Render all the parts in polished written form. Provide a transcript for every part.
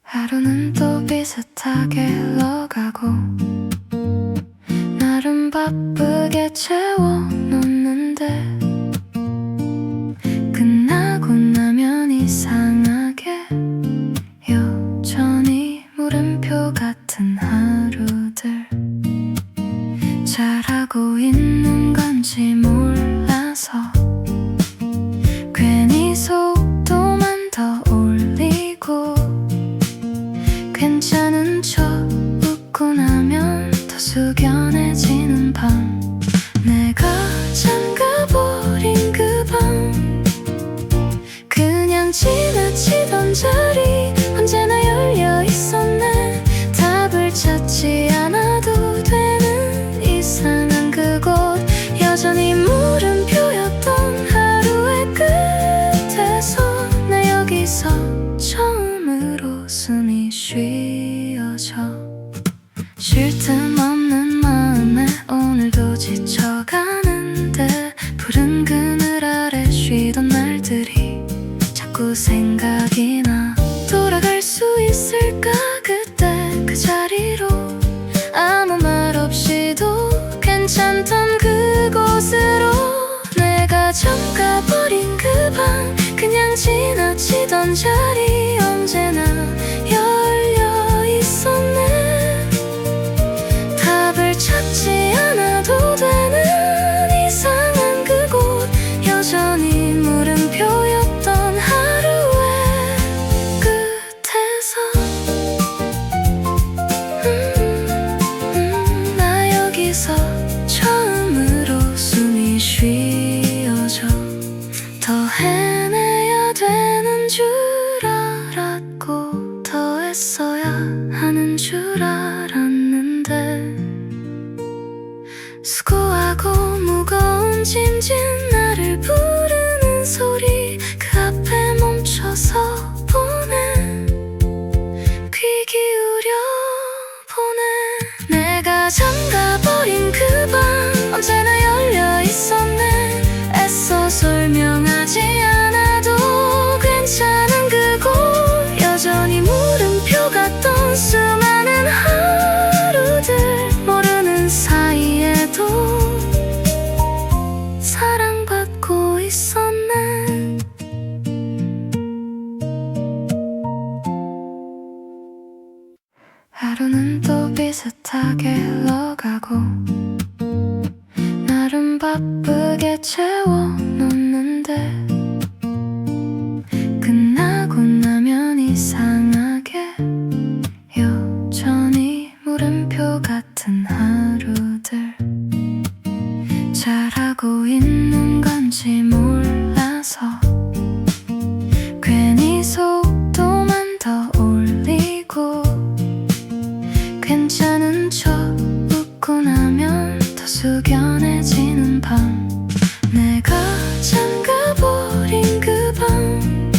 하루는 또 비슷하게 흘러가고 나름 바쁘게 채워놓는데 끝나고 나면 이상하게 여전히 물음표 같은 하루들 잘하고 있는 건지 몰라서 괜히 속도만 더 올리고 괜찮은 척 웃고 나면 더 숙연해지는 밤 내가 잠가버린 그 방 그냥 지나치던 자리 언제나 열려 있었네 답을 찾지 않아도 되는 이상한 그곳 여전히 물음표였던 하루의 끝에서 나 여기서 처음으로 숨이 쉬어져 쉴 틈 없는 마음에 오늘도 지쳐가는데 푸른 그늘 아래 쉬던 날들이 자꾸 생각이 나 돌아갈 수 있을까 그때 그 자리로 아무 말 없이도 괜찮던 그곳으로 내가 잠가버린 그 방 그냥 지나치던 자리 언제나 열려 있었네 답을 찾지 않아도 되는 이상한 그곳 여전히 물음표였던 하루의 끝에서 나 여기서 처음으로 숨이 쉬어져 더 해내야 되는 줄 알았고 더 애써야 하는 줄 알았는데 수고하고 무거운 짐진 나를 부르는 소리 그 앞에 멈춰서 보내 귀 기울여 보내 내가 잠가버린 그 방 언제나 열려 있었네 애써 설명하지 않아도 괜찮은 그곳 여전히 물음표 같던 수많은 하루들 모르는 사이에도 사랑받고 있었네 하루는 또 비슷하게 흘러가고 나름 바쁘게 채워놓는데 끝나고 나면 이상하게 여전히 물음표 같은 하루들 잘하고 있는 건지 몰라서 괜히 속도만 더 올리고 괜찮은 척 웃고 나면 더 숙연해지는 밤 내가 잠가버린 그 방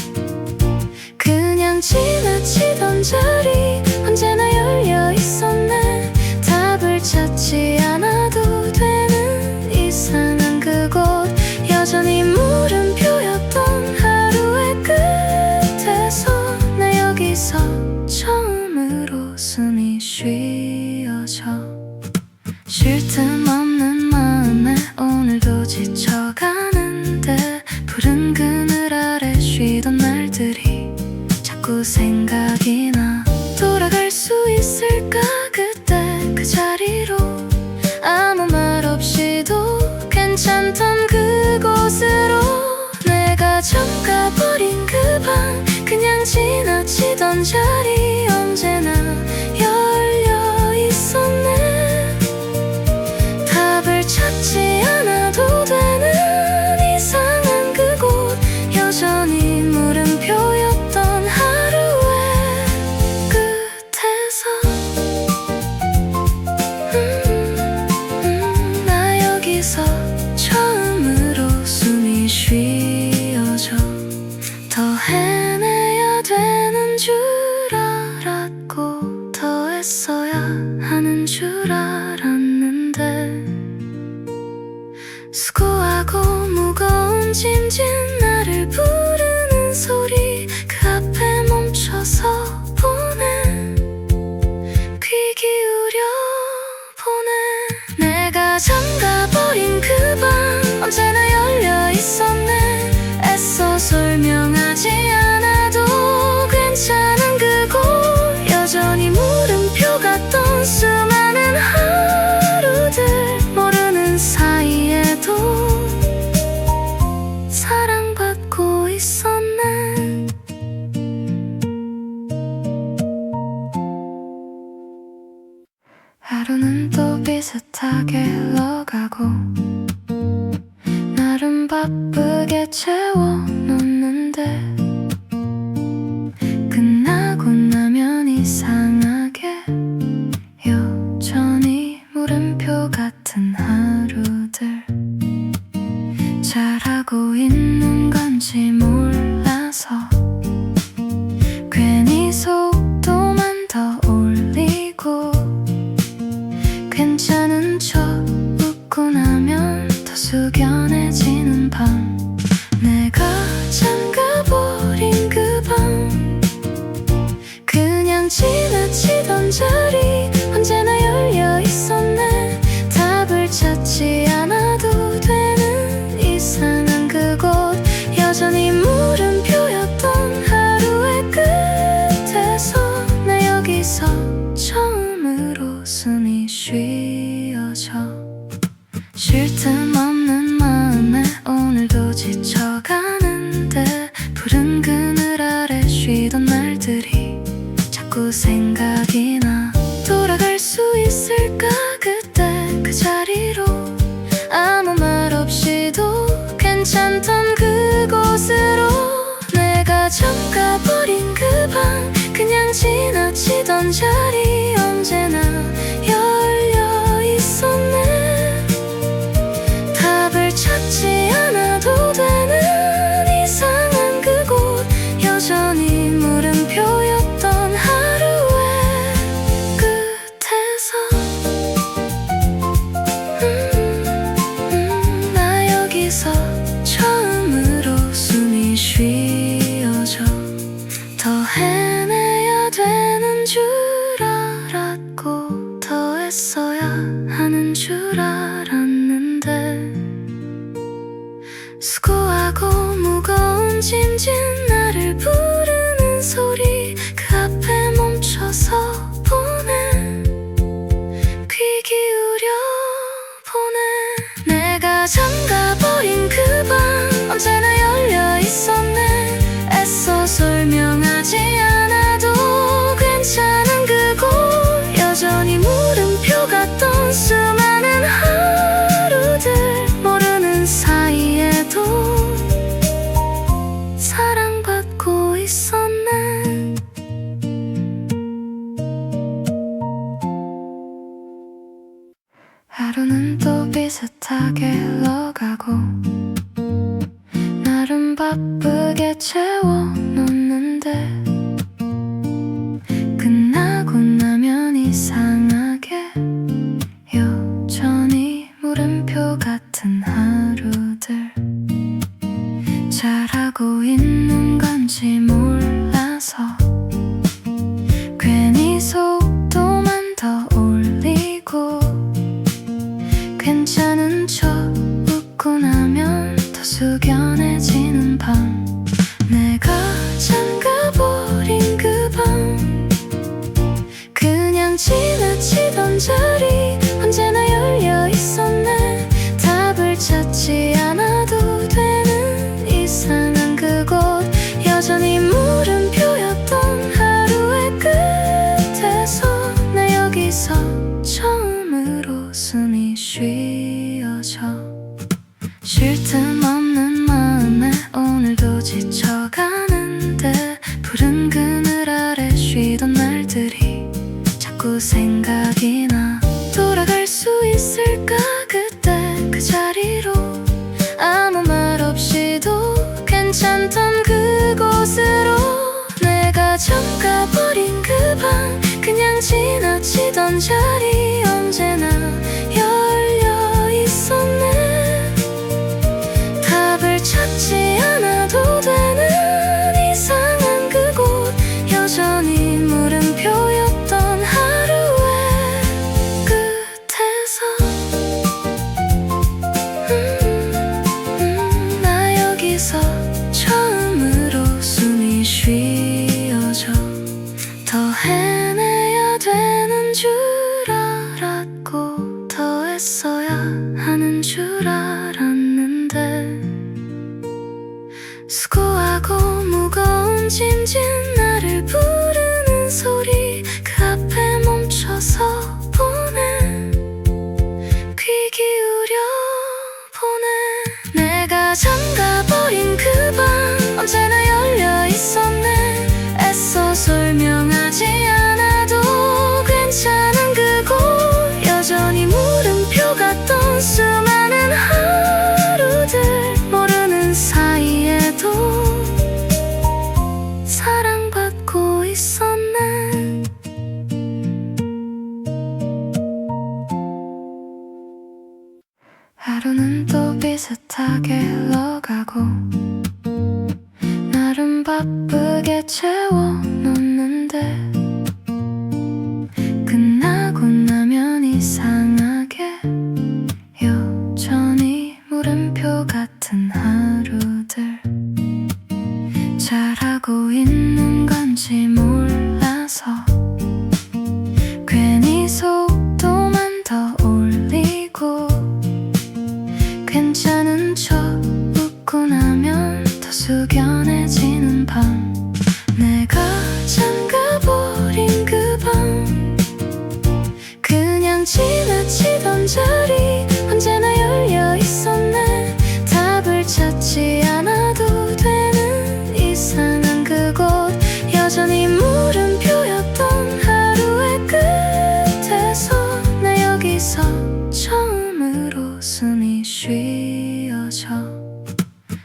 그냥 지나치던 자리 언제나 열려 있었네 답을 찾지 않아도 되는 이상한 그곳 여전히 물음표였던 하루의 끝에서 나 여기서 처음으로 숨이 쉬어져 쉴 틈 없는 마음에 오늘도 지쳐가는데 푸른 그늘 아래 쉬던 날들이 자꾸 생각이 나 돌아갈 수 있을까 그때 그 자리로 아무 말 없이도 괜찮던 그곳으로 내가 잠가버린 그 방 그냥 지나치던 자리 언제나 열려 있었네 답을 찾지 않아도 되는 이상한 그곳 여전히 물음표였던 하루의 끝에서 나 여기서 처음으로 숨이 쉬어져 더 해내야 되는 줄 알아 하루는 또 비슷하게 흘러가고 나름 바쁘게 채워놓는데 끝나고 나면 이상하게 여전히 물음표 같은 하루들 잘하고 있는 건지 몰라서 괜히 속도만 더 올리고 괜찮은 척 웃고 나면 더 숙연해지는 밤 내가 잠가버린 그 방 그냥 지나치던 자리 언제나 열려 있었네 답을 찾지 않아도 되는 이상한 그곳 여전히 물음표였던 하루의 끝에서 나 여기서 처음으로 숨이 쉬어져 쉴 틈 없는 마음에 오늘도 지쳐가는데 푸른 그늘 아래 쉬던 날들이 자꾸 생각이 나 돌아갈 수 있을까 그때 그 자리로 아무 말 없이도 괜찮던 그곳으로 내가 잠가버린 그 방 그냥 지나치던 자리 언제나 열려 있었네 답을 찾지 않아도 되는 이상한 그곳 여전히 물음표였던 하루의 끝에서 나 여기서 처음으로 숨이 쉬어져 더 헤매야 되는 줄 알았고 더 애써야 하는 줄 알았는데 수고하고 무거운 짐진 나를 부르는 소리 그 앞에 멈춰서 보내 귀 기울여 보내 내가 잠가버린 그 방 언제나 열려 있었네 애써 설명하지 않아도 괜찮은 그곳 여전히 물음표 같던 수많은 하루들 모르는 사이에도 사랑받고 있었네 하루는 또 비슷하게 흘러가고 나름 바쁘게 채워놓는데 끝나고 나면 이상하게 여전히 물음표 같은 하루들 잘하고 있는 건지 몰라서 괜히 속도만 더 올리고 괜찮은 척 웃고 나면 더 숙연해지는 밤 내가 잠가버린 그 방 그냥 지나치던 자리 언제나 열려 있었네 답을 찾지 않아도 되는 이상한 그곳 여전히 물음표였던 하루의 끝에서 나 여기서 처음으로 숨이 쉬어져 쉴 틈 없는 마음에 오늘도 지쳐가는데 푸른 그늘 아래 쉬던 날들이 자꾸 생각이 나 돌아갈 수 있을까 그때 그 자리로 아무 말 없이도 괜찮던 그곳으로 내가 잠가버린 그 방 그냥 지나치던 자리 언제나 열려 있었네 답을 찾지 않아도 되는 이상한 그곳 여전히 물음표였던 하루의 끝에서 나 여기서 처음으로 숨이 쉬어져 더 헤매야 되는 줄 알았고 더 애써야 하는 줄 알았는데 수고하고 무거운 짐진 나를 부르는 소리 그 앞에 멈춰서 보내 하루는 또 비슷하게 흘러가고 나름 바쁘게 채워놓는데 끝나고 나면 이상하게 여전히 물음표 같은 하루들 잘하고 있는 건지 몰라서 괜히 속도만 더 올리고 괜찮은 척 웃고 나면 더 숙연해지는 밤 내가 잠가버린 그 밤 그냥 지나치던 자리 언제나 열려 있었네 답을 찾지 않아도 되는 이상한 그곳 여전히 물음표였던 하루의 끝에서 나 여기서 처음으로 숨이 쉬어져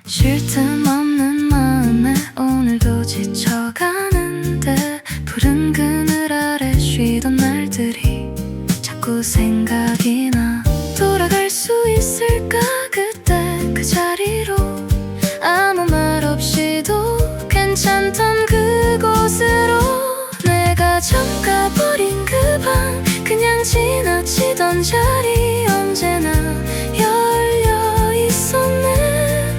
쉴 틈 없는 마음에 오늘도 지쳐가는데 푸른 그늘 아래 쉬던 날들이 자꾸 생각이 나 돌아갈 수 있을까 그때 그 자리로 아무 말 없이도 괜찮던 그곳으로 내가 잠가버린 그 밤 그냥 지나치던 자리 언제나 열려 있었네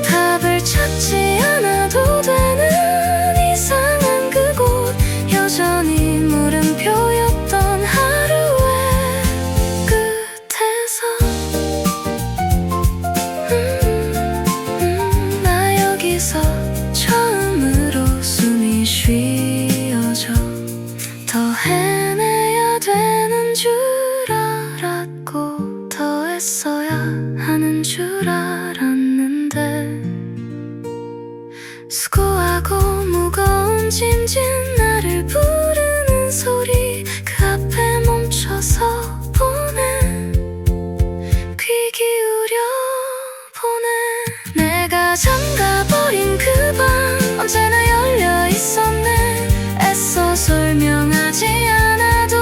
답을 찾지 않아도 되는 이상한 그곳 여전히 물음표였던 하루의 끝에서 나 여기서 처음으로 숨이 쉬어져 더 해내야 되는 줄 알았고 더 애써야 하는 줄 알았는데 수고하고 무거운 짐진 나를 부르는 소리 그 앞에 멈춰서 보내 귀 기울여 보내 내가 잠가버린 그 밤 언제나 열려 있었네 애써 설명하지 않아도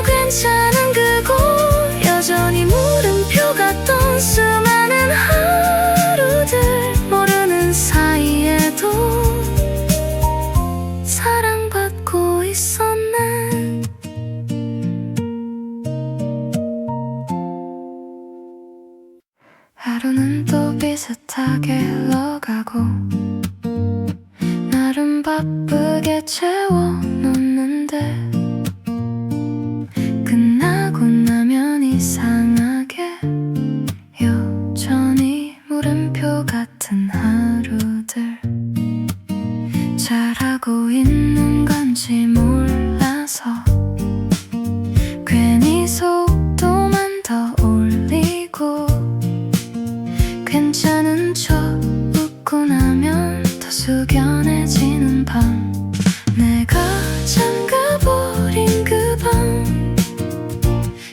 괜찮은 그곳 여전히 물음표 같던 수많은 하루들 모르는 사이에도 사랑받고 있었네 하루는 또 비슷하게 흘러가고 나름 바쁘게 채워놓는데 끝나고 나면 이상하게 여전히 물음표 같은 하루들 잘하고 있는 건지 몰라서 괜히 속도만 더 올리고 괜찮은 척 웃고 나면 더 숙연해지는 밤 내가 잠가버린 그 밤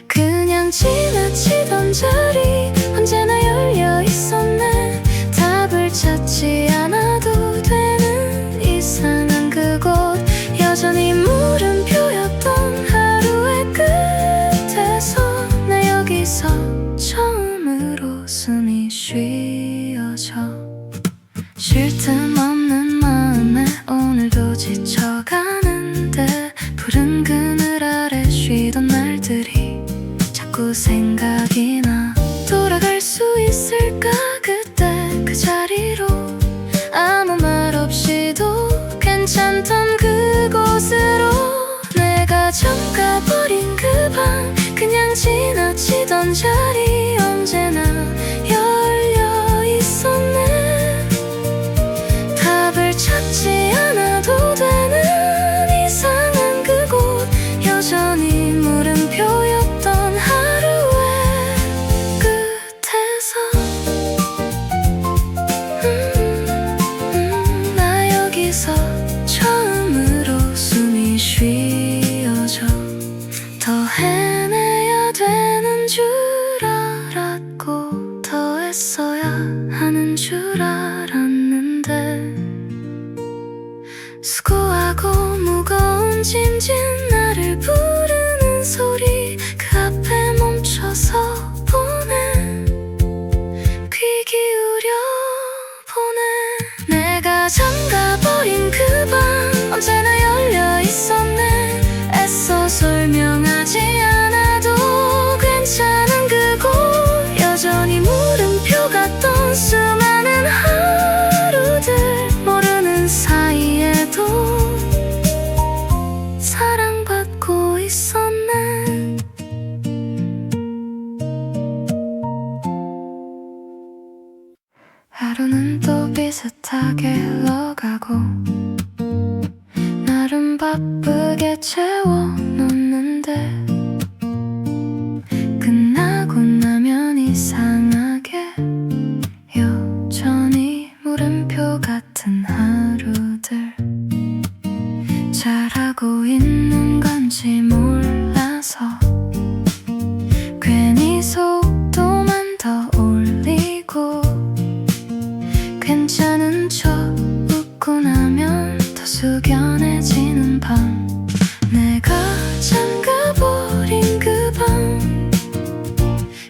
그냥 지나치던 자리 언제나 열려 있었네 답을 찾지 않아도 되는 이상한 그곳 여전히 물음표였던 하루의 끝에서 나 여기서 처음으로 숨이 쉬어져 쉴 틈 없는 마음에 오늘도 지쳐가는데 푸른 그늘 아래 쉬던 날들이 자꾸 생각이 나 돌아갈 수 있을까 그때 그 자리로 아무 말 없이도 괜찮던 그곳으로 내가 잠가버린 그 밤 그냥 지나치던 자리 언제나 열려 있었네 답을 찾지 않아도 되는 이상한 그곳 여전히 물음표였던 하루의 끝에서 나 여기서 처음으로 숨이 쉬어져 더 해내야 되는 줄 알았고 더 애써야 하는 줄 알았는데 수고하고 무거운 짐진 나를 부르는 소리 그 앞에 멈춰서 보내 비슷하게 흘러가고 나름 바쁘게 채워놓는데 끝나고 나면 이상하게 여전히 물음표 같은 하루들 잘하고 있는 건지 몰라서 괜히 속도만 더 올리고 괜찮은 척 웃고 나면 더 숙연해지는 밤 내가 잠가버린 그 방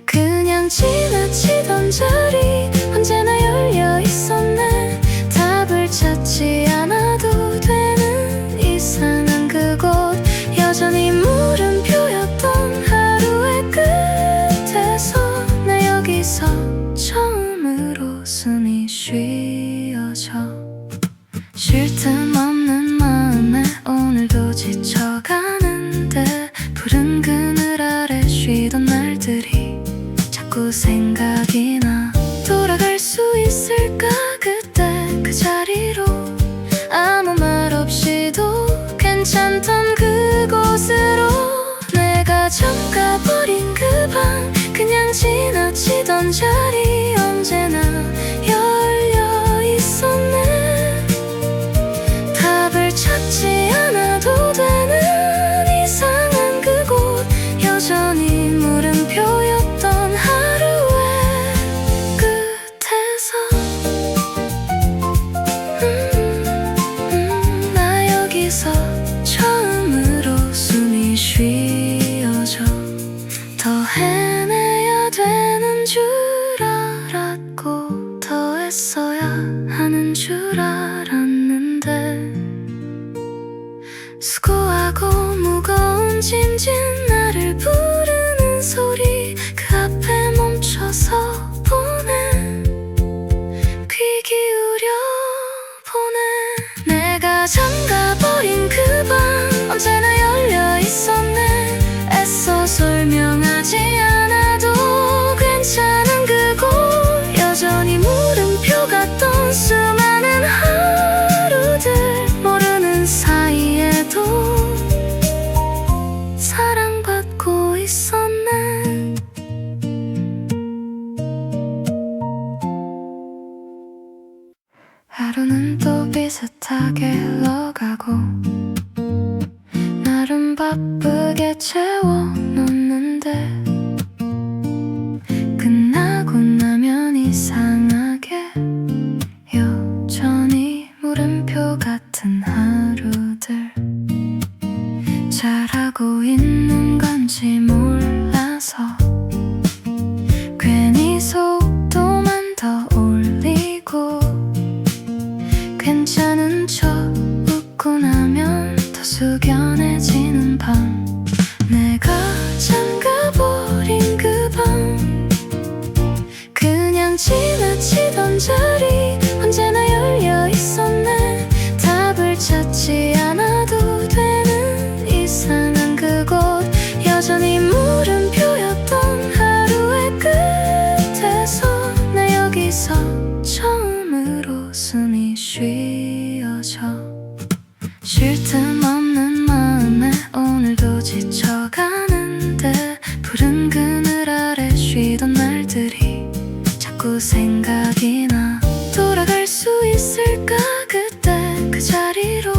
그냥 지나치던 자리 언제나 열려 있었네 답을 찾지 않아도 되는 이상한 그곳 여전히 물음표였던 하루의 끝에서 나 여기서 처음으로 숨이 쉬어져 쉴 틈 없는 마음에 오늘도 지쳐가는데 푸른 그늘 아래 쉬던 날들이 자꾸 생각이 나 돌아갈 수 있을까 그때 그 자리로 아무 말 없이도 괜찮던 그곳으로 내가 잠가버린 그 방 그냥 지나치던 자리 언제나 열려 있었네 답을 찾지 않아도 되는 이상한 그곳 여전히 물음표였던 하루의 끝에서 나 여기서 처음으로 숨이 쉬어져 더 해내야 되는 줄 알았고 더 애써야 하는 줄 알았는데 수고하고 무거운 짐진 나를 부르는 소리 그 앞에 멈춰서 보내 귀 기울여 보내 내가 잠가버린 그 방 언제나 열려 있었네 애써 설명하지 않아도 괜찮은 그곳 여전히 물음표 같던 수많은 하루들 모르는 사이에도 사랑받고 있었네 하루는 또 비슷하게 흘러가고 나름 바쁘게 채워놓는데 끝나고 나면 이상하게 여전히 물음표 같은 하루들 잘하고 있는 건지 몰라서 괜히 속도만 더 올리고 괜찮은 척 웃고 나면 더 숙연해지는 밤 내가 잠가버린 그 방 그냥 지나치던 자리 언제나 열려 있었네 답을 찾지 않아도 되는 이상한 그곳 여전히 물음표였던 하루의 끝에서 나 여기서 처음으로 숨이 쉬어져 쉴 틈 없는 마음에 오늘도 지쳐가는데 푸른 그늘 아래 쉬던 날들이 자꾸 생각이 나 돌아갈 수 있을까 그때 그 자리로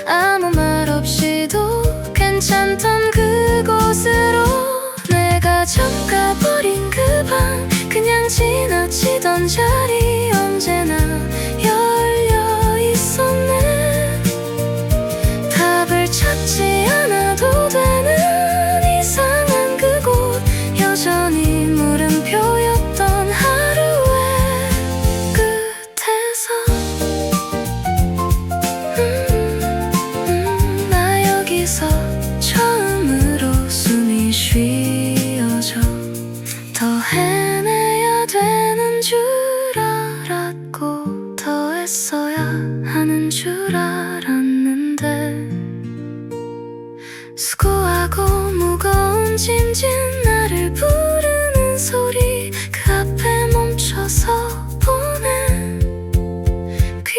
아무 말 없이도 괜찮던 그곳으로 내가 잠가버린 그 방 그냥 지나치던 자리 언제나 열려 있었네 답을 찾지 않아도 되는 이상한 그곳 여전히 물음표였던 하루의 끝에서 나 여기서 처음으로 숨이 쉬어져 더 해내야 되는 줄 알았고 더 애써야 하는 줄 알았는데 수고하고 무거운 짐진 나를 부르는 소리 그 앞에 멈춰서 보내 귀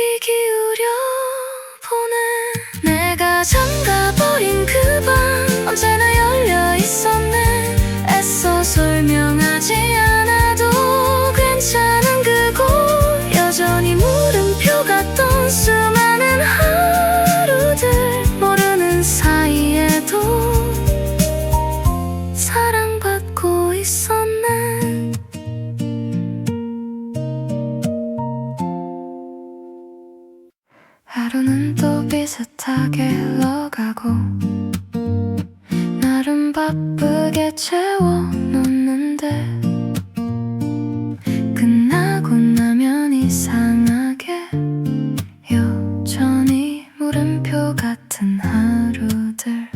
비슷하게 흘러가고 나름 바쁘게 채워놓는데 끝나고 나면 이상하게 여전히 물음표 같은 하루들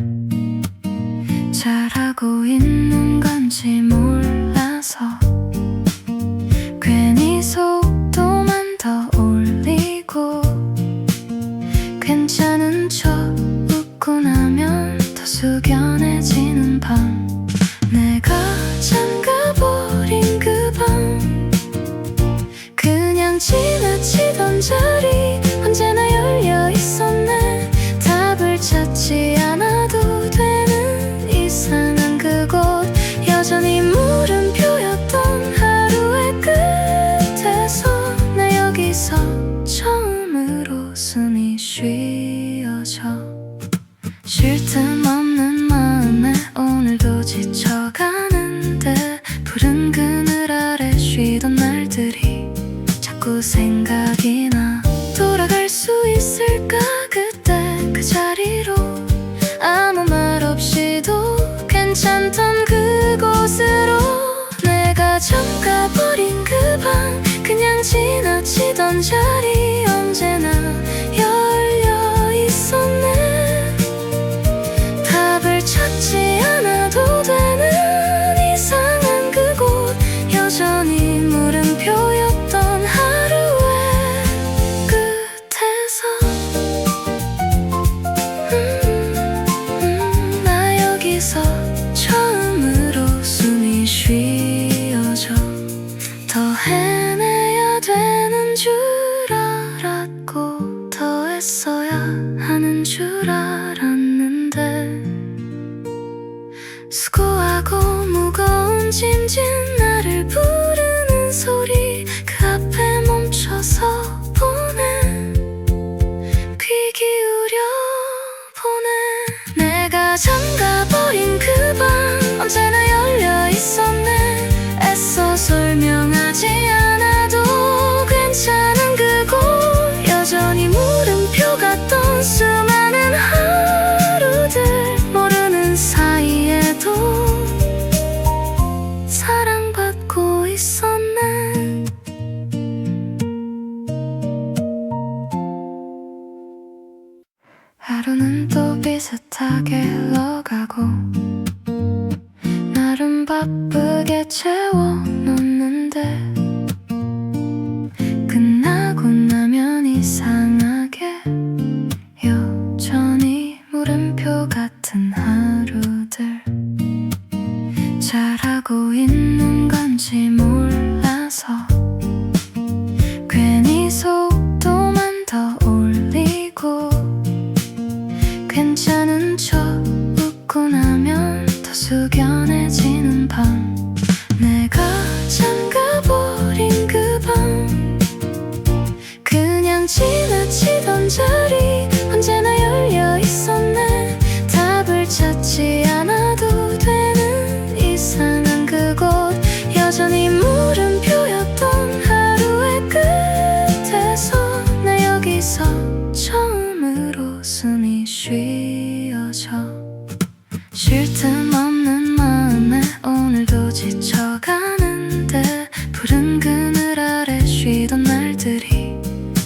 잘하고 있는 건지 몰라서 괜히 속도만 더 올리고 괜찮은 척 웃고 나면 더 숙연해지는 밤 내가 잠가버린 그 방 그냥 지나치던 자리 언제나 열려 있었네 답을 찾지 않아도 되는 이상한 그곳 여전히 물음표였던 하루의 끝에서 나 여기서 처음으로 숨이 쉬어져 쉴 틈 없는 마음에 오늘도 지쳐가는데 푸른 그늘 아래 쉬던 날들이 자꾸 생각이 나 돌아갈 수 있을까 그때 그 자리로 아무 말 없이도 괜찮던 그곳으로 내가 잠가버린 그 방 그냥 지나치던 자리 언제나 열려 있었네 답을 찾지 않아도 되는 이상한 그곳 여전히 물음표였던 하루의 끝에서 나 여기서 처음으로 숨이 쉬어져 더 해내야 되는 줄 알았고 더 애써야 하는 줄 알았는데 수고하고 무거운 짐진 나를 부르는 소리 그 앞에 멈춰서 보내 귀 기울여 보내 내가 잠가버린 그 방 언제나 열려 있었네 애써 설명하지 않아도 괜찮은 그곳 여전히 물음표 같던 수많은 하루들 모르는 사이에도 사랑받고 있었네 하루는 또 비슷하게 흘러가고 나름 바쁘게 채워놓는데 끝나고 나면 이상하게 여전히 물음표 같은 하루들 잘하고 있는 건지 몰라서 괜히 속도만 더 올리고 괜찮은 척 웃고 나면 더 숙연해지는 밤 내가 잠가버린 그 방 그냥 지나치던 자리 언제나 열려 있었네 답을 찾지 않아도 되는 이상한 그곳 여전히 물음표였던 하루의 끝에서 나 여기서 처음으로 숨이 쉬어져 쉴 틈 없는 마음에 오늘도 지쳐가는데 푸른 그늘 아래 쉬던 날들이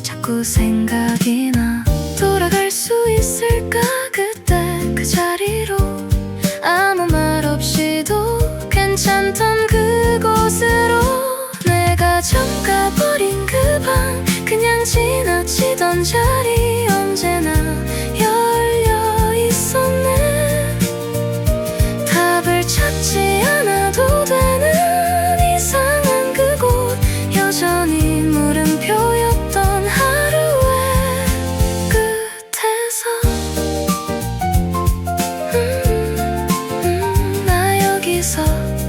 자꾸 생각이 나 돌아갈 수 있을까 그때 그 자리로 아무 말 없이도 괜찮던 그곳으로 내가 잠가버린 그 방 그냥 지나치던 자리 언제나 열려 있었네 답을 찾지 않아도 되는 이상한 그곳 여전히 물음표였던 하루의 끝에서 나 여기서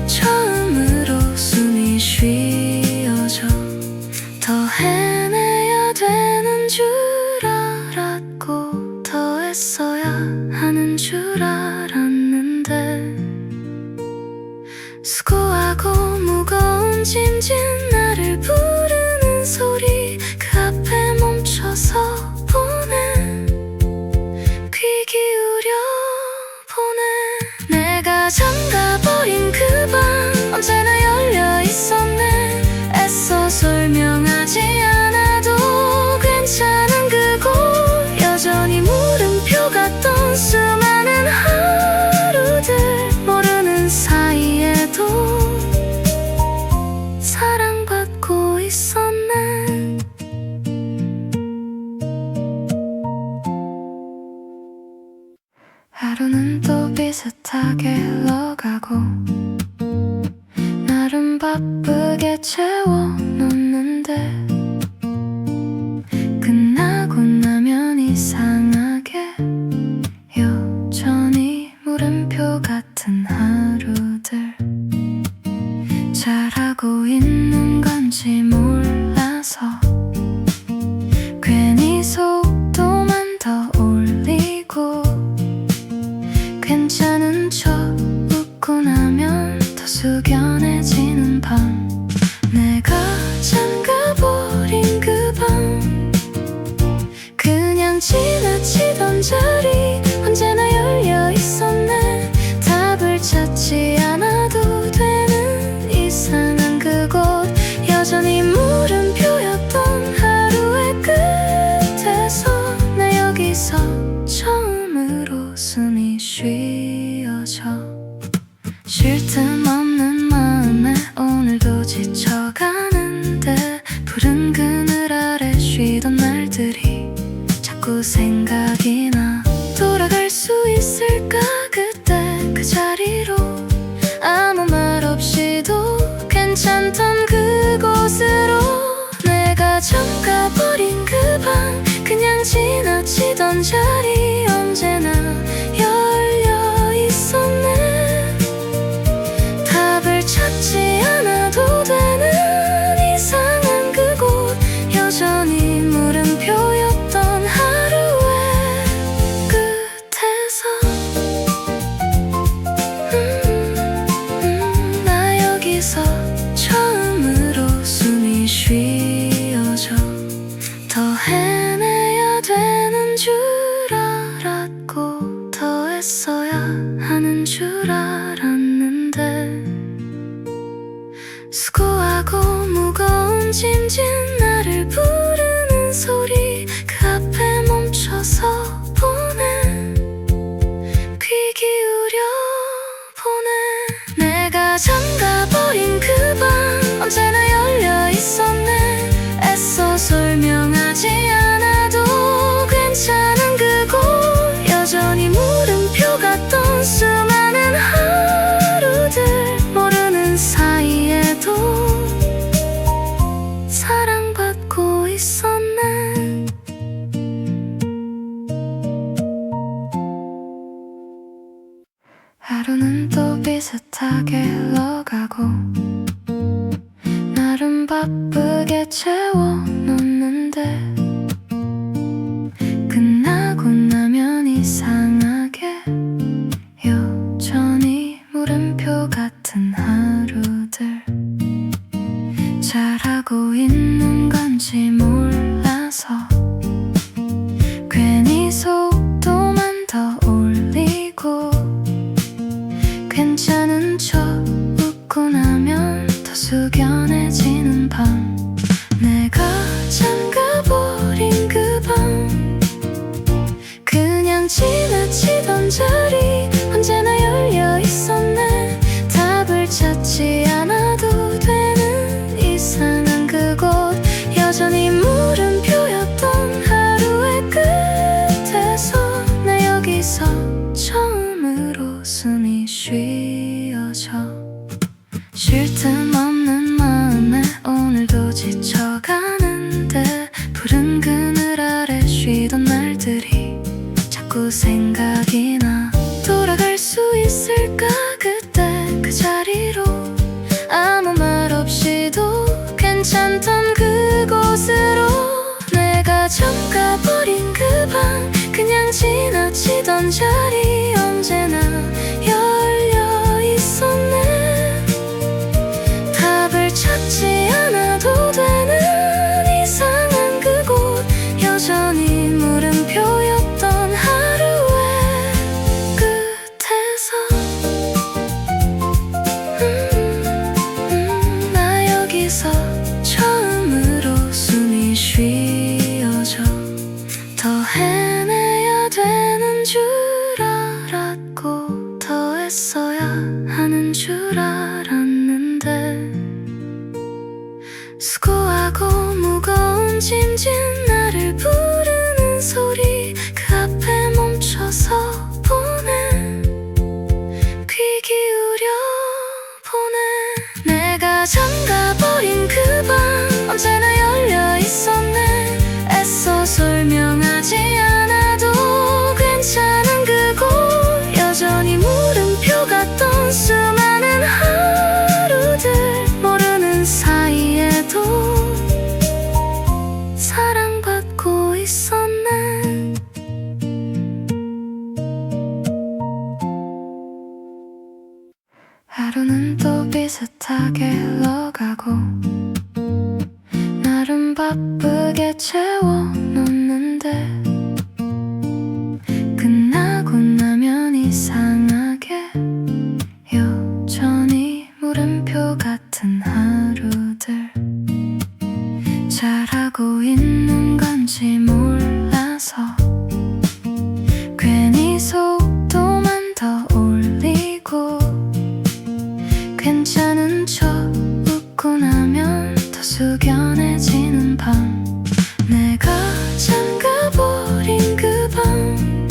처음으로 숨이 쉬어져 더 해내야 되는 줄 알았고 더 애써야 하는 줄 알았는데 수고하고 무거운 짐진 나를 부르는 소리 그 앞에 멈춰서 보내 하루는 또 비슷하게 흘러가고 나름 바쁘게 채워놓는데 끝나고 나면 이상하게 여전히 물음표 같은 하루들 잘하고 있는 건지 몰라서 괜히 속도만 더 올리고 괜찮은 척 웃고 나면 더 숙연해지는 밤 내가 잠가버린 그 방 그냥 지나치던 자리 언제나 열려 있었네 답을 찾지 않아도 되는 이상한 그곳 여전히 물음표였던 하루의 끝에서 나 여기서 처음으로 숨이 쉬어져 쉴 틈 없는 마음에 오늘도 지쳐가는데 푸른 그늘 아래 쉬던 날들이 자꾸 생각이 나 돌아갈 수 있을까 그때 그 자리로 아무 말 없이도 괜찮던 그곳으로 내가 잠가버린 그 방 그냥 지나치던 자리 언제나 열려 있었네 답을 찾지 않아도 되는 이상한 그곳 여전히 물음표였던 하루의 끝에서 나 여기서 처음으로 숨이 쉬어져 더 헤매야 되는 줄 알았고 더 애써야 하는 줄 알았는데 수고하고 무거운 짐진 나를 부르는 소리 그 앞에 멈춰서 보내 귀 기울여 보내 내가 잠가버린 그 방 언제나 열려 있었네 애써 설명하지 않아도 괜찮은 그곳 여전히 물음표 같던 수많은 하루들 모르는 사이에도 사랑받고 있었네 하루는 또 비슷하게 흘러가고 나름 바쁘게 채워놓는데 끝나고 나면 이상하게 여전히 물음표 같은 하루들 잘하고 있는 건지 몰라서 괜히 속도만 더 올리고 괜찮은 척 웃고 나면 더 숙연해지는 밤 내가 잠가버린 그 방 그냥 지나치던 자리 언제나 열려 있었네 답을 찾지 않아도 되는 이상한 그곳 여전히 물음표였던 하루의 끝에서 나 여기서 처음으로 숨이 쉬어져 쉴 틈 없는 마음에 오늘도 지쳐가는데 푸른 그늘 아래 쉬던 날들이 자꾸 생각이 나 돌아갈 수 있을까 그때 그 자리로 아무 말 없이도 괜찮던 그곳으로 내가 잠가버린 그 방 그냥 지나치던 자리 언제나 열려 있었네 답을 찾지 않아도 되는 이상한 그곳 여전히 물음표였던 하루의 끝에서 나 여기서 처음으로 숨이 쉬어져 더 헤매야 되는 줄 알아 하루는 또 비슷하게 흘러가고 나름 바쁘게 채워놓는데 끝나고 나면 이상하게 여전히 물음표 같은 하루들 잘하고 있는 건지 몰라서 괜히 속도만 더 올리고 괜찮은 척 웃고 나면 더 숙연해지는 밤 내가 잠가버린 그 방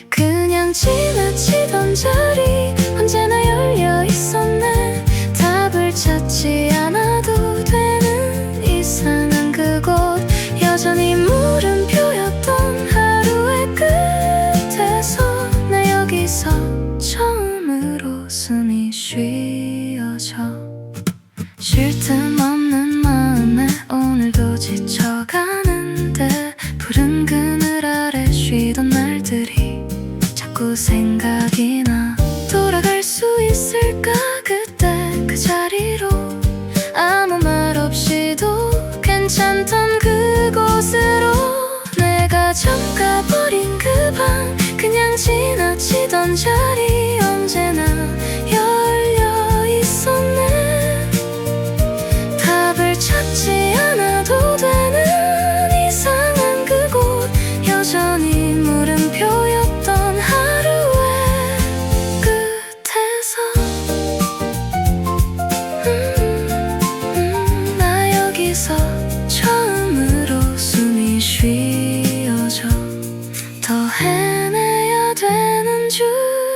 그냥 지나치던 자리 언제나 열려 있었네 답을 찾지 않아도 되는 이상한 그곳 여전히 물음표였던 하루의 끝에서 나 여기서 처음으로 숨이 쉬어져 쉴 틈 없는 마음에 오늘도 지쳐가는데 푸른 그늘 아래 쉬던 날들이 자꾸 생각이 나 돌아갈 수 있을까 그때 그 자리로 아무 말 없이도 괜찮던 그곳으로 내가 잠가버린 그 방 그냥 지나치던 자리 언제나 열려 있었네 답을 찾지 않아도 되는 이상한 그곳 여전히 물음표였던 하루의 끝에서 나 여기서 처음으로 숨이 쉬어져 더 헤매야 되는 줄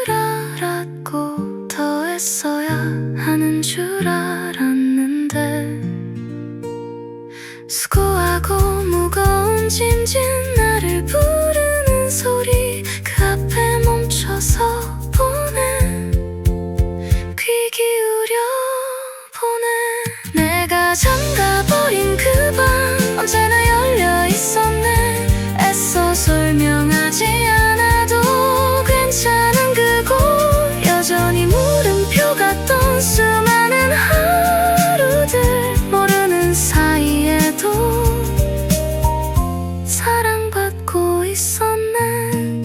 알았고 더 애써야 하는 줄 알았는데 수고하고 무거운 짐진 나를 부르는 소리 그 앞에 멈춰서 보내 귀 기울여 보내 내가 잠가버린 그 방 언제나 열려 있었네 애써 설명하지 않아도 괜찮은 그곳 여전히 물음표 같던 수많은 하루들 모르는 사이에도 사랑받고 있었네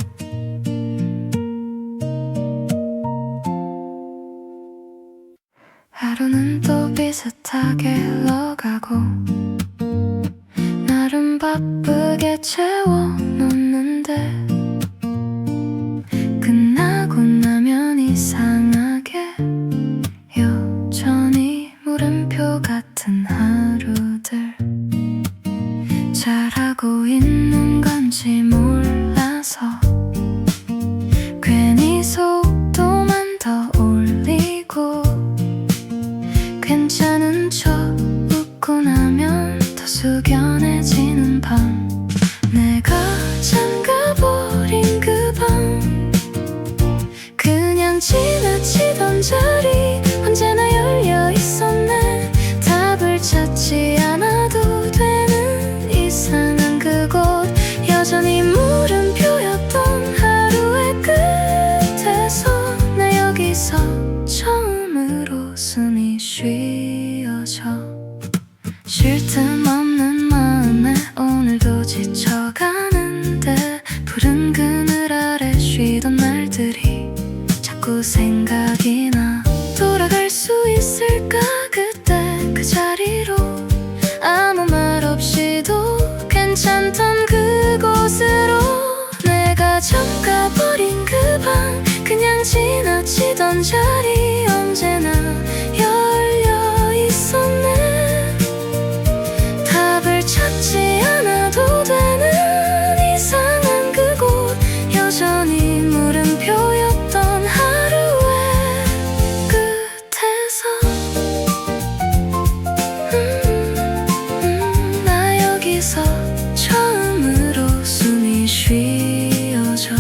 하루는 또 비슷하게 흘러가고 나름 바쁘게 채워놓는데 끝나고 나면 이상하게 여전히 물음표 같은 하루들 잘하고 있는 건지 몰라서 괜히 속도만 더 올리고 괜찮은 척 웃고 나면 더 숙연해지는 밤 내가 잠가버린 그 방 그냥 지나치던 자리 언제나 열려 있었네 답을 찾지 않아도 되는 이상한 그곳 여전히 물음표였던 하루의 끝에서 나 여기서 처음으로 숨이 쉬어져 쉴 틈 없는 마음에 오늘도 지쳐가는데 푸른 그늘 아래 쉬던 날들이 자꾸 생각이 나 돌아갈 수 있을까 그때 그 자리로 아무 말 없이도 괜찮던 그곳으로 내가 잠가버린 그 방 그냥 지나치던 자리 언제나 열려 있었네 답을 찾지 않아도 되는 이상한 그곳 여전히 물음표였던 하루의 끝에서 나 여기서 처음으로 숨이 쉬어져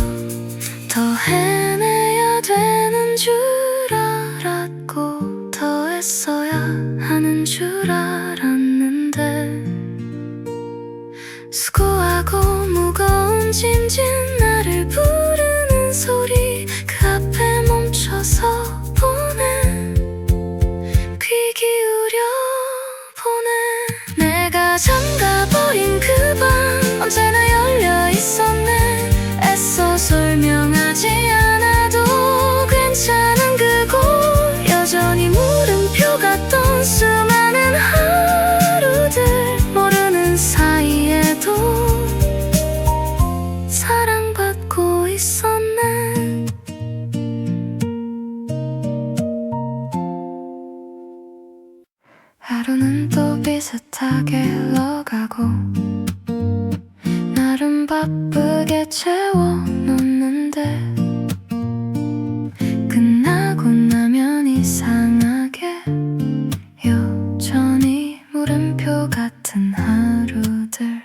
더 헤매야 되는 줄 알았고 더 애써야 하는 줄 알았는데 수고하고 무거운 짐진 나를 부르는 소리 그 앞에 멈춰서 보내 하루는 또 비슷하게 흘러가고 나름 바쁘게 채워놓는데 끝나고 나면 이상하게 여전히 물음표 같은 하루들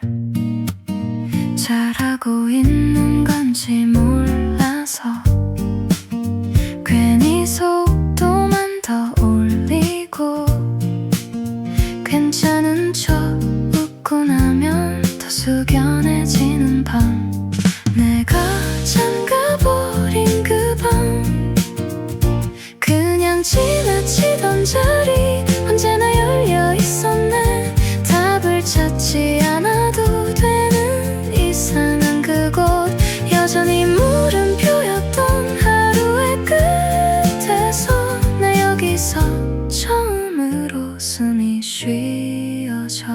잘하고 있는 건지 몰라서 괜히 속도만 더 올리고 괜찮은 척 웃고 나면 더 숙연해지는 밤 내가 잠가버린 그 방 그냥 지나치던 자리 언제나 열려 있었네 답을 찾지 않아도 되는 이상한 그곳 여전히 물음표였던 하루의 끝에서 나 여기서 처음으로 숨이 쉬어져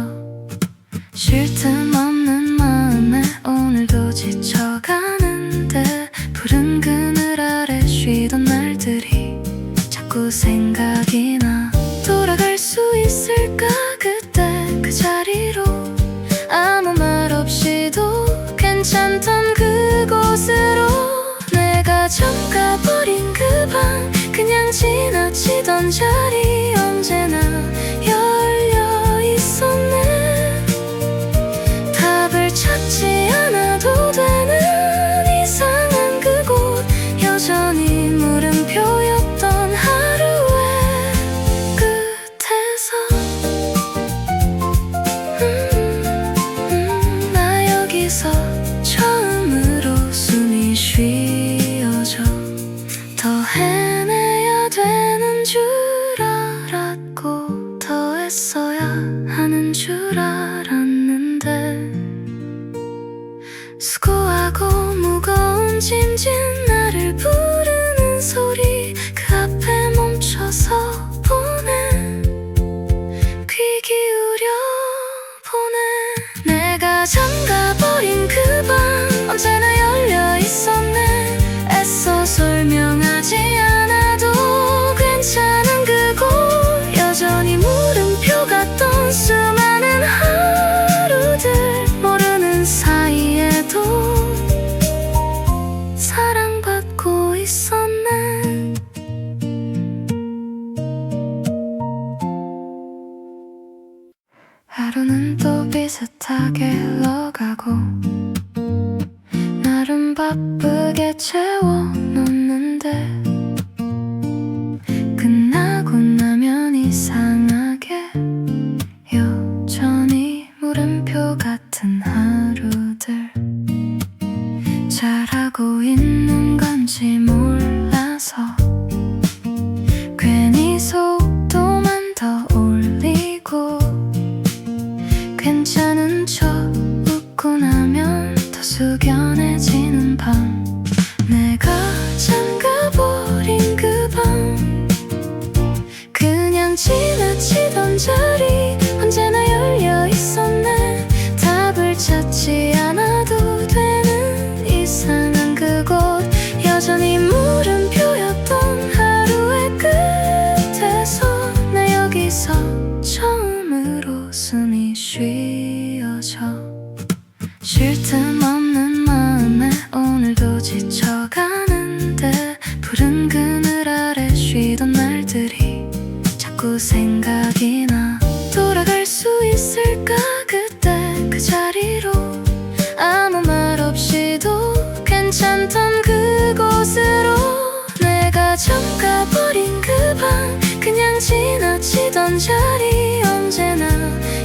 쉴 틈 없는 마음에 오늘도 지쳐가는데 푸른 그늘 아래 쉬던 날들이 자꾸 생각이 나 돌아갈 수 있을까 그때 그 자리로 아무 말 없이도 괜찮던 그곳으로 내가 잠가버린 그 방 그냥 지나치던 자리 언제나 열려 있었네 답을 찾지 않아도 되는 이상한 그곳 여전히 물음표였던 하루의 끝에서 나 여기서 처음으로 숨이 쉬어져 더 헤매야 되는 줄 알았고 더 애써야 하는 줄 알았는데 수고하고 무거운 짐진 나를 부르는 소리 그 앞에 멈춰서 보내 귀 기울여 보내 내가 잠가버린 그 방 언제나 열려 있었네 애써 설명하지 않아도 괜찮은 그곳 여전히 물음표 같던 수많은 하루들 모르는 사이에도 사랑받고 있었네 하루는 또 비슷하게 흘러가고 나름 바쁘게 채워놓는데 끝나고 나면 이상하게 여전히 물음표 같은 하루들 잘하고 있는 건지 몰라서 괜히 속도만 더 올리고 괜찮은 척 웃고 나면 더 숙연해지는 밤 내가 잠가버린 그 방 그냥 지나치던 자리 언제나 열려 있었네 답을 찾지 않아도 되는 이상한 그곳 여전히 물음표였던 하루의 끝에서 나 여기서 처음으로 숨이 쉬어져 쉴 틈 없는 마음에 오늘도 지쳐가는데 푸른 그늘 아래 쉬던 날들이 자꾸 생각이 나 돌아갈 수 있을까 그때 그 자리로 아무 말 없이도 괜찮던 그곳으로 내가 잠가버린 그 방 그냥 지나치던 자리 언제나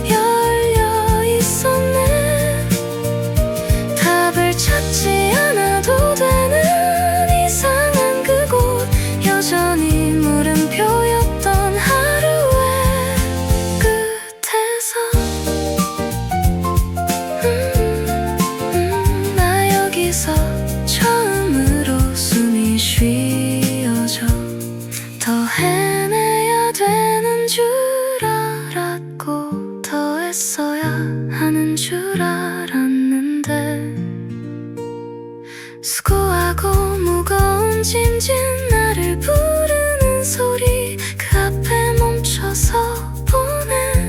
열려 있었네 답을 찾지 않아도 되는 이상한 그곳 여전히 물음표였던 하루의 끝에서 나 여기서 처음으로 숨이 쉬어져 더 헤매야 되는 줄 알았고 더 애써야 하는 줄 알았는데 수고하고 무거운 짐진 나를 부르는 소리 그 앞에 멈춰서 보내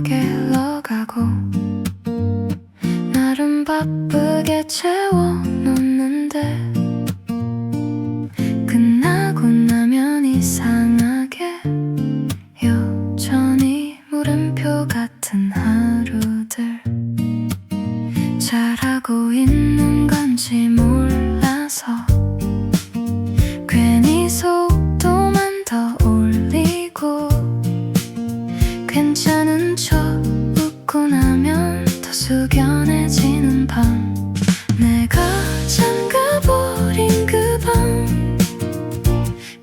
비슷하게 흘러가고 나름 바쁘게 채워놓는데 끝나고 나면 이상하게 여전히 물음표 같은 하루들 잘하고 있는 건지 몰라서 괜히 속도만 더 올리고 괜찮은 척 웃고 나면 더 숙연해지는 밤 내가 잠가버린 그 방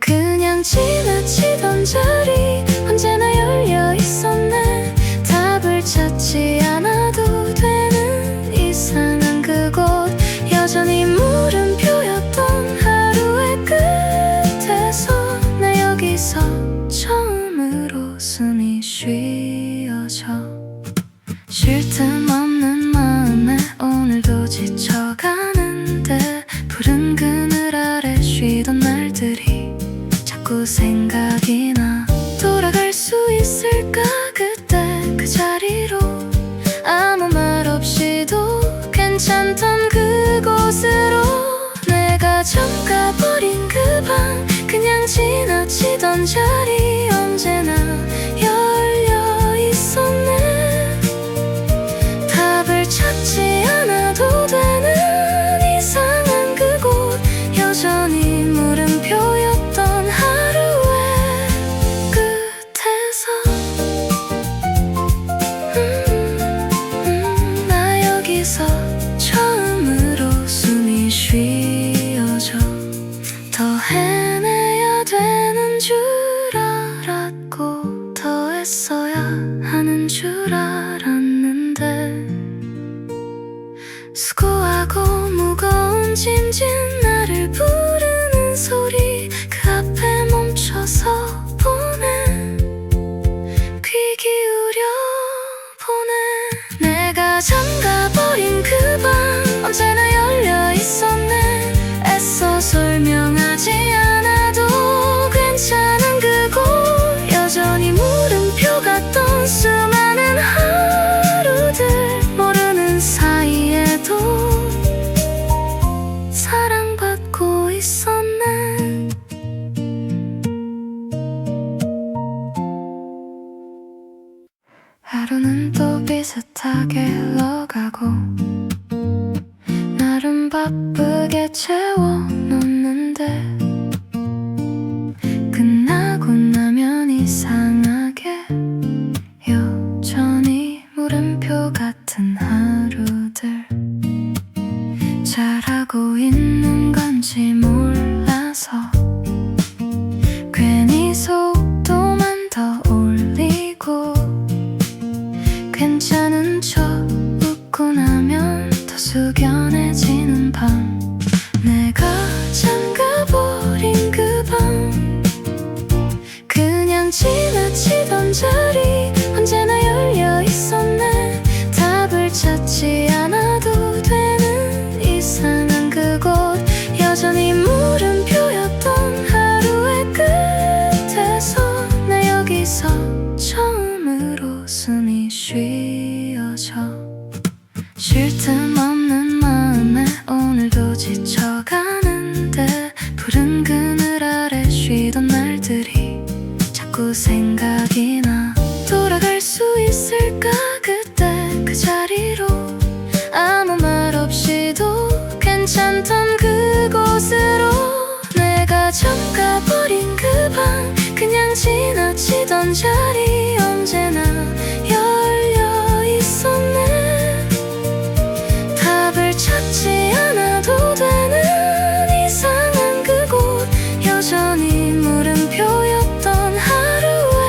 그냥 지나치던 자리 언제나 열려 있었네 답을 찾지 않아도 되는 이상한 그곳 여전히 물음표였던 하루의 끝에서 나 여기서 처음으로 숨이 쉬어져 쉴 틈 없는 마음에 오늘도 지쳐가는데 푸른 그늘 아래 쉬던 날들이 자꾸 생각이 나 돌아갈 수 있을까 그때 그 자리로 아무 말 없이도 괜찮던 그곳으로 내가 잠가버린 그 방 그냥 지나치던 자리 언제나 열려 있었네 답을 찾지 않아도 되는 이상한 그곳 여전히 물음표였던 하루의 끝에서 나 여기서 처음으로 숨이 쉬어져 더 헤매야 되는 줄 알았고 더 애써야 하는 줄 알았는데 수고하고 무거운 짐진 나를 부르는 소리 그 앞에 멈춰서 보내 귀 기울여 보내 내가 잠가버린 그 방 언제나 열려 있었네 애써 설명하지 않아도 괜찮은 그곳 여전히 물음표 같던 수많은 하루들 모르는 사이에도 사랑받고 있었네 하루는 또 비슷하게 흘러가고 나름 바쁘게 채워놓는데 끝나고 나면 이상하게 여전히 물음표 같은 하루들 잘하고 있는 건지 몰라서 괜히 속도만 더 올리고 괜찮은 척 웃고 나면 더 숙연해지는 밤 내가 잠가버린 그 방 그냥 지나치던 자리 언제나 열려 있었네 답을 찾지 않아도 되는 이상한 그곳 여전히 물음표였던 하루의 끝에서 나 여기서 처음으로 숨이 쉬어져 쉴 틈 없는 마음에 오늘도 지쳐가는데 푸른 그늘 아래 쉬던 날들이 자꾸 생각이 나 돌아갈 수 있을까 그때 그 자리로 아무 말 없이도 괜찮던 그곳으로 내가 잠가버린 그 방 그냥 지나치던 자리 언제나 열려 있었네 답을 찾지 않아도 되는 이상한 그곳 여전히 물음표였던 하루의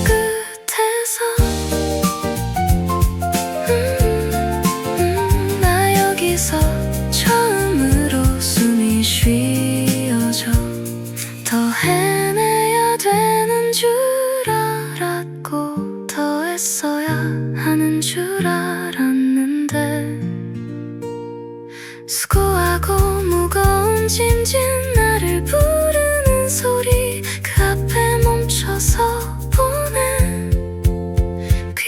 끝에서 나 여기서 처음으로 숨이 쉬어져 더 헤매야 되는 줄 알았고 더 애써야 하는 줄 알았는데 수고하고 무거운 짐진 나를 부르는 소리 그 앞에 멈춰서 보내 귀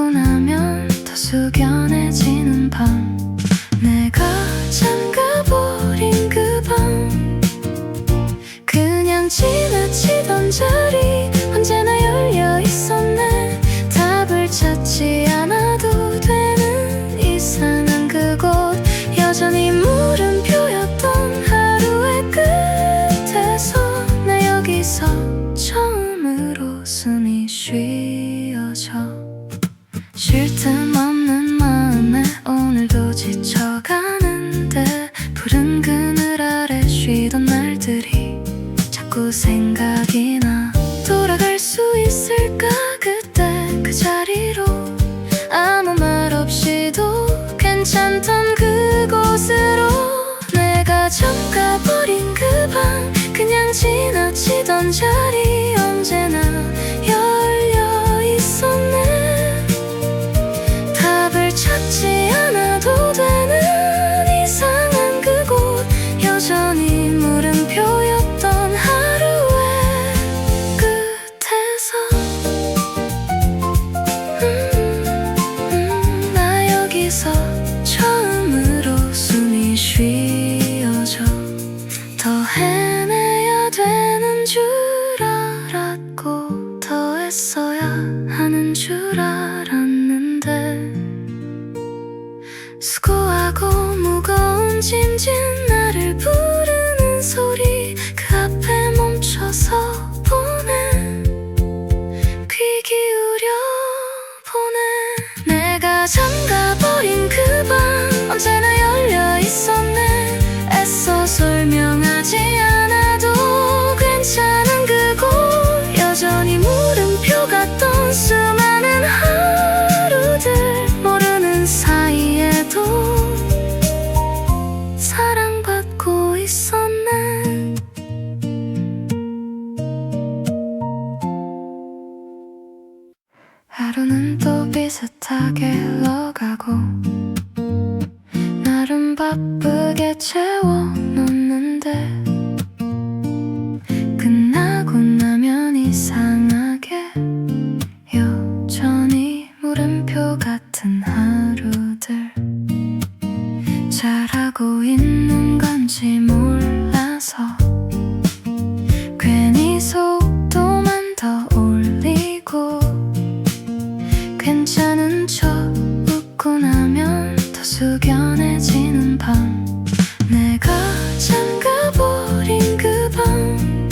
웃고 나면 더 숙연해지는 밤, 내가 잠가버린 그 방, 그냥 지나치던 자리 언제나 열려 있었네. 답을 찾지 않아도 되는 이상한 그곳, 여전히 물음표였던 하루의 끝에서 나 여기서 처음으로 숨이 쉬어져. 쉴 틈 없는 마음에 오늘도 지쳐가는데, 푸른 그늘 아래 쉬던 날들이 자꾸 생각이 나. 돌아갈 수 있을까 그때 그 자리로, 아무 말 없이도 괜찮던 그곳으로. 내가 잠가버린 그 방, 그냥 지나치던 자리 언제나 열려 있었네. 답을 찾지 않아도 되는 이상한 그곳, 여전히 물음표였던 하루의 끝에서. 나 여기서 처음으로 숨이 쉬어져. 더 해내야 되는 줄 알았고, 더 애써야 하는 줄 알았는데, 수고하고 무거운 짐진 나를 부르는 소리 그 앞에 멈춰서 보내. 귀 기울여 보내. 내가 잠가버린 그 방 언제나 열려 있었네. 애써 설명하지 않아도 괜찮은 그곳, 여전히 물음표 같던 수많은 하루들, 모르는 사이에도 사랑받고 있었네. 하루는 또 비슷하게 흘러가고, 나름 바쁘게 채워놓는데, 끝나고 나면 이상하게 여전히 물음표 같은 하루들. 잘하고 있는 건지 몰라서 괜히 속도만 더 올리고, 괜찮은 척 웃고 나면 더 숙연해지는 밤, 내가 잠가버린 그 방,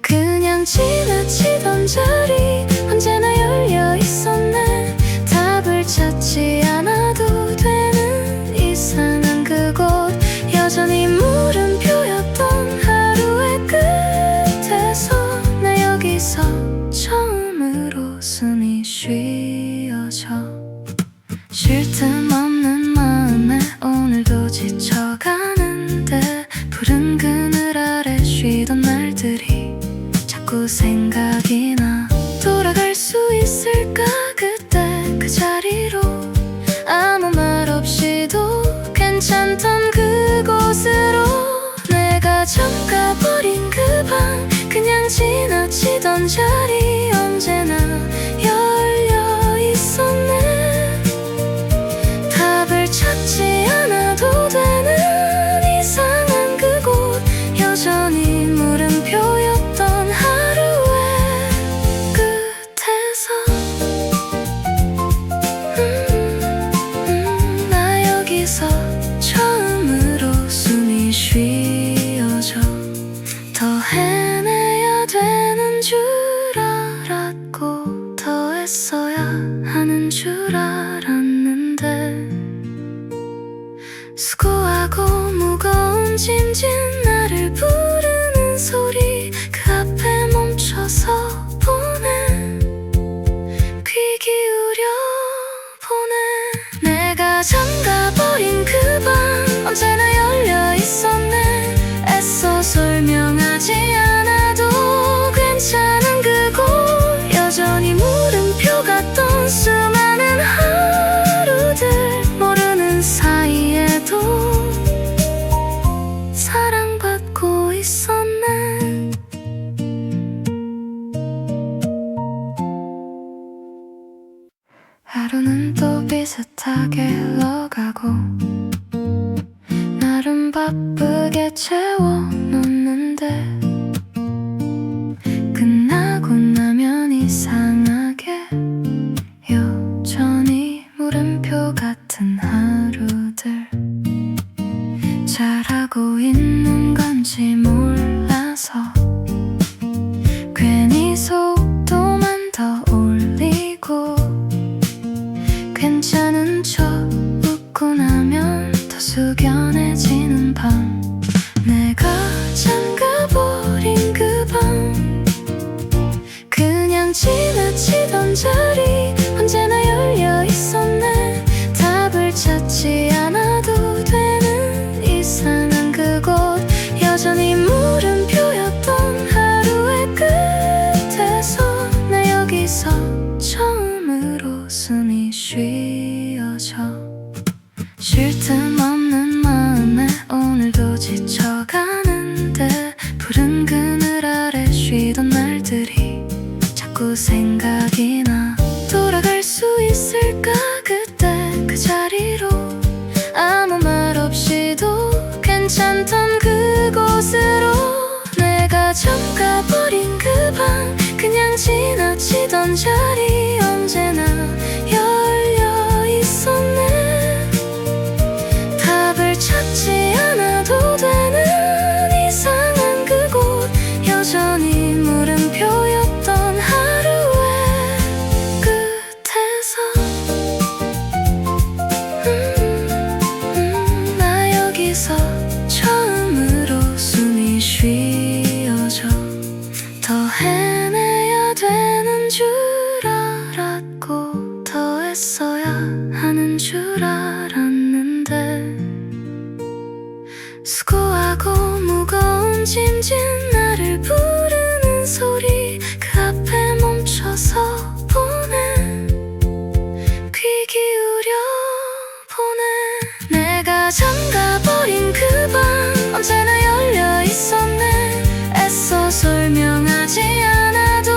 그냥 지나치던 자리 언제나 열려 있었네. 답을 찾지 않아도 되는 이상한 그곳, 여전히 물음표였던 하루의 끝에서 나 여기서 처음으로 숨이 쉬어져. 쉴 틈 없는 마음에 오늘도 지쳐가는데, 푸른 그늘 아래 쉬던 날들이 자꾸 생각이 나. 돌아갈 수 있을까 그때 그 자리로, 아무 말 없이도 괜찮던 그곳으로. 내가 잠가버린 그 방, 그냥 지나치던 자리 언제나 열려 있었네. 답을 찾지 않아도 되는 이상한 그곳, 여전히 물음표였던 하루의 끝에서. 나 여기서 처음으로 숨이 쉬어져. 더 해내야 되는 줄 알았고, 더 애써야 하는 줄 알았는데, 수고하고 무거운 짐진 나를 부르는 소리 그 앞에 멈춰서 보내. 귀 기울여 보내. 내가 잠가버린 그 방 언제나 열려 있었네. 애써 설명하지 않아도 괜찮은 그곳, 여전히 물음표 같던 수많은 하루들, 모르는 사이에도 사랑받 하루는 또 비슷하게 흘러가고 나름 바쁘게 채워놓는데 끝나고 나면 이상하게 여전히 물음표 같은 하루들 잘하고 있는 건지 몰라서 괜히 속도만 더 올리고 괜찮은 척 웃고 나면 더 숙연해지는 밤 내가 잠가버린 그 방 그냥 지나치던 자리 언제나 열려 있었네 답을 찾지 않아도 되는 이상한 그곳 여전히 물음표였던 하루의 끝에서 나 여기서 처음으로 숨이 쉬어져 쉴 틈 없는 마음에 오늘도 지쳐가는데 푸른 그늘 아래 쉬던 날들이 자꾸 생각이 나 돌아갈 수 있을까 그때 그 자리로 아무 말 없이도 괜찮던 그곳으로 내가 잠가버린 그 방 그냥 지나치던 자리 언제나 열려 있었네 답을 찾지 않아도 되는 이상한 그곳 여전히 물음표였던 하루의 끝에서 나 여기서 처음으로 숨이 쉬어져 더 해내야 되는 줄 알았고 더 애써야 하는 줄 알았는데 수고하고 무거운 짐진 나를 부르는 소리 그 앞에 멈춰서 보내 귀 기울여 보내 내가 잠가버린 그 방 언제나 열려 있었네 애써 설명하지 않아도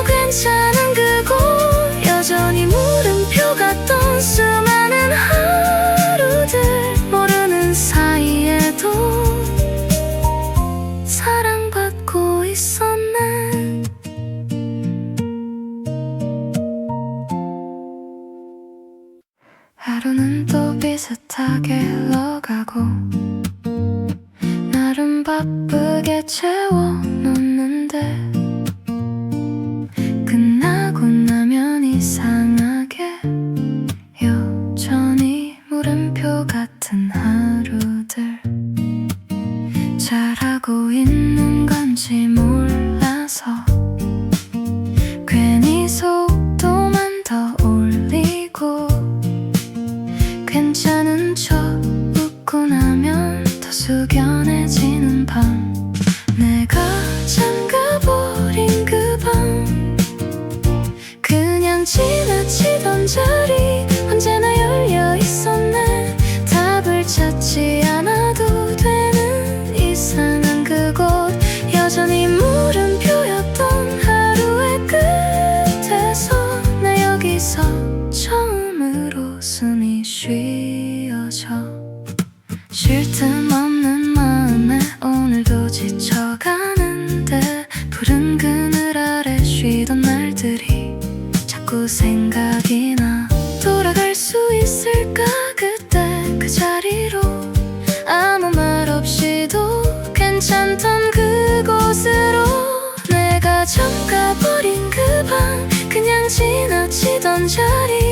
괜찮은 그곳 여전히 물음표 같던 수많은 하루들 모르는 사이에도 사랑받고 있었네 하루는 또 비슷하게 흘러가고 나름 바쁘게 채워놓는데 끝나고 나면 이상하게 여전히 물음표 같은 하루들 잘하고 있는 건지 몰라서 괜히 속도만 더 올리고 괜찮은 척 웃고 나면 더 숙연해지는 밤 내가 잠가버린 그 방 그냥 지나치던 자리 언제나 열려 있었네 답을 찾지 않아도 되는 이상한 그곳 여전히 물음표였던 하루의 끝에서 나 여기서 처음으로 숨이 쉬어져 쉴 틈 없는 마음에 오늘도 지쳐가는데 푸른 그늘 아래 쉬던 날들이 자꾸 생각이 나 돌아갈 수 있을까 그때 그 자리로 아무 말 없이도 괜찮던 그곳으로 내가 잠가버린 그 방 그냥 지나치던 자리